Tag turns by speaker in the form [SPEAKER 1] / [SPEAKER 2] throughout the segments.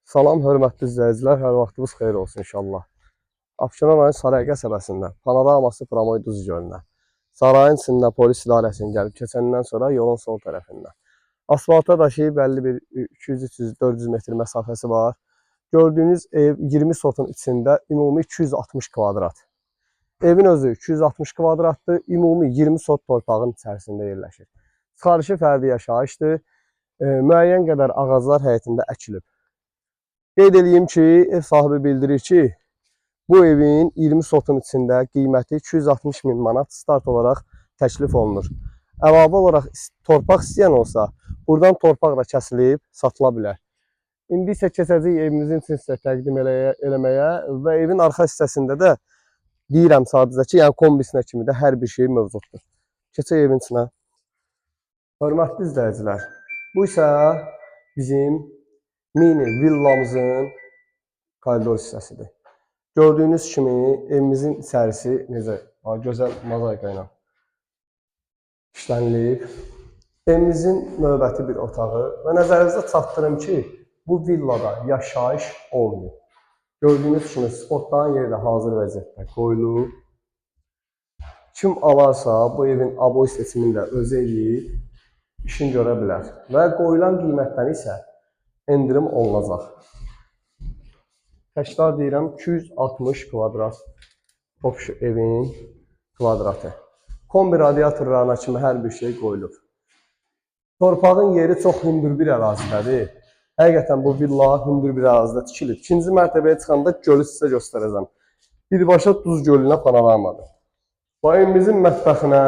[SPEAKER 1] Salam, hörmətli izləyicilər, hər vaxtınız xeyir olsun inşallah. Abşeron rayon Saray qəsəbəsində panoraması Pramoy Duz gölünə, sarayın içində polis idarəsinin gəlib keçəndən sonra yolun sol tərəfində. Asfalta daşıyıb bəlli bir 200-400 metr məsafəsi var. Gördüyünüz ev 20 sotun içində ümumi 260 kvadrat. Evin özü 260 kvadratdır, ümumi 20 sot torpağın içərisində yerləşir. Çıxarışı fərdi yaşayışdır, müəyyən qədər ağaclar həyətində əkilib. Qeyd edeyim ki, ev sahibi bildirir ki, bu evin 20 sotun içində qiyməti 260 min manat start olaraq təklif olunur. Əlavə olaraq torpaq istəyən olsa, buradan torpaq da kəsilib satıla bilər. İndi isə keçəcəyik evimizin için sizə təqdim eləməyə və evin arxa hissəsində də deyirəm sadəcə ki, yəni kombisinə kimi də hər bir şey mövcuddur. Keçək evin içinə. Hörmətli izləyicilər, bu isə bizim mini villamızın koridor hissəsidir. Gördüyünüz kimi evimizin içərisi necə gözəl mozaika ilə işlənilib. Evimizin növbəti bir otağı və nəzərinizə çatdırım ki, bu villada yaşayış olmuyor. Gördüyünüz kimi spotların yeri də hazır vəziyyətdə qoyulub. Kim alarsa bu evin aboy seçimini də özü eləyib işin görə bilər və qoyulan qiymətdən isə endirim olunacaq. Təkrar deyirəm 260 kvadrat topşu evin kvadratı. Kombi radiatorlarına kimi hər bir şey qoyulub. Torpağın yeri çox hündür bir ərazidədir. Həqiqətən bu villa hündür bir ərazidə tikilib. İkinci mərtəbəyə çıxanda gölü sizə göstərəcəm. Birbaşa Duz gölünə panoramadır. Bu evimizin mətbəxinə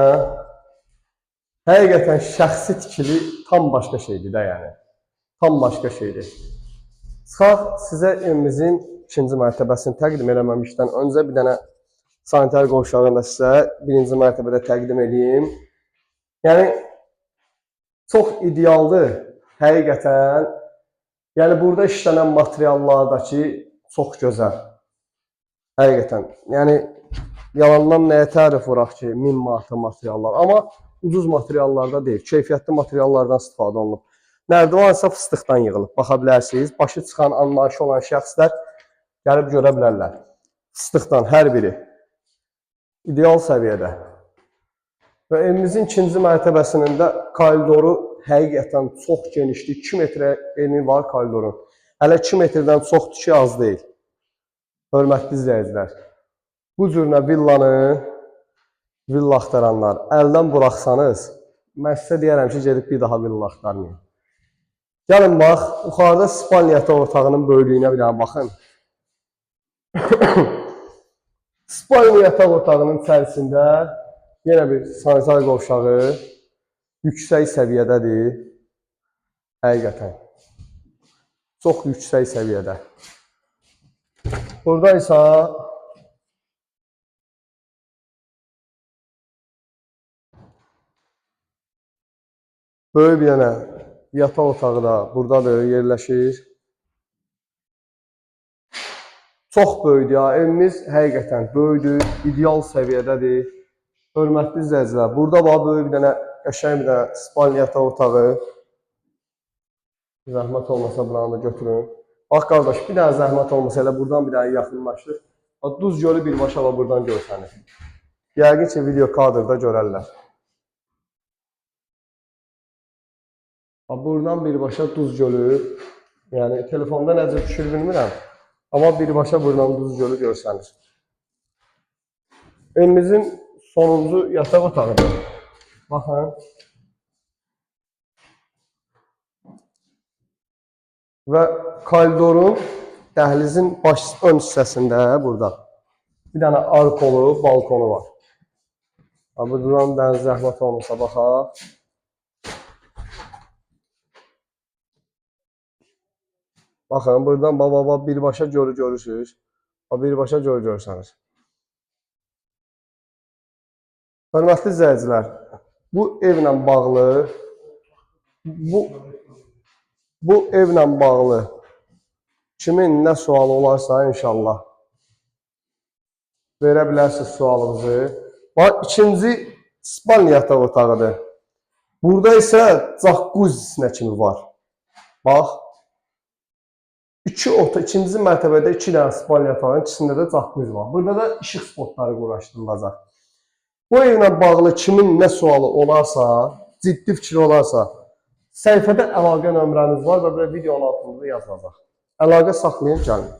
[SPEAKER 1] həqiqətən şəxsi tikili tam başqa şeydir də yəni. Tam başqa şeydir. Çıxaq sizə evimizin ikinci mərtəbəsini təqdim eləməmişdən öncə bir dənə sanitar qovşağını da sizə birinci mərtəbədə təqdim edeyim. Yəni çox idealdır həqiqətən. Yəni burada işlənən materiallardakı çox gözəl. Həqiqətən. Yəni yalandan nəyə tərif vuraq ki, 1000 manatlı materiallar. Amma ucuz materiallarda deyil, keyfiyyətli materiallardan istifadə olunub. Nərdivan isə fıstıqdan yığılıb, baxa bilərsiniz. Başı çıxan, anlayışı olan şəxslər gəlib görə bilərlər. Fıstıqdan hər biri ideal səviyyədə. Və evimizin ikinci mərtəbəsinin də koridoru həqiqətən çox genişdir. 2 metrə eni var koridorun. Hələ 2 metrdən çoxdur ki, az deyil. Hörmətli izləyicilər, bu cürünə villa axtaranlar əldən buraxsanız, mən sizə deyərəm ki, gedib bir daha villa axtarmayın. Gəlin bax, yuxarıda spalni yataq otağının böyüklüyünə bir dənə baxın. Spalni yataq otağının içərisində yenə bir sanitar qovşağı yüksək səviyyədədir. Həqiqətən. Çox yüksək səviyyədə. Burada isə böyük bir dənə yataq otağı da buradadır, yerləşir. Çox böyükdür ya, evimiz həqiqətən böyükdür, ideal səviyyədədir. Hörmətli izləyicilər, burada var böyük bir dənə, qəşəng bir dənə spalni yataq otağı. Zəhmət olmasa buranı da götürün. Bax qardaş, bir dənə zəhmət olmasa elə buradan bir dənə yaxınlaşdır. Duz gölü birbaşa buradan görsənir. Yəqin ki, video kadrda görərlər. Buradan birbaşa Duz gölü, yəni telefonda necə düşür bilmirəm, amma birbaşa buradan Duz gölü görsənir. Evimizin sonuncu yataq otağıdır. Baxın. Və koridorun, dəhlizin ön hissəsində burada bir dənə arkolu, balkonu var. Buradan bir dənə zəhmət olmasa baxaq. Baxın, buradan baba birbaşa gölü görürsünüz. Birbaşa gölü görsənir. Hörmətli izləyicilər, bu evlə bağlı kimin nə sualı olarsa inşallah verə bilərsiniz sualınızı. Bax, ikinci spalni yataq otağıdır. Burada isə jakuzi kimi var. Bax. ikinci mərtəbədə 2 dənə spalni yatağın, ikisində də jacuzzi var. Burada da işıq spotları quraşdırılacaq. Bu evlə bağlı kimin nə sualı olarsa, ciddi fikri olarsa, səhifədə əlaqə nömrəmiz var və videonun altında da yazılacaq. Əlaqə saxlayın, gəlin.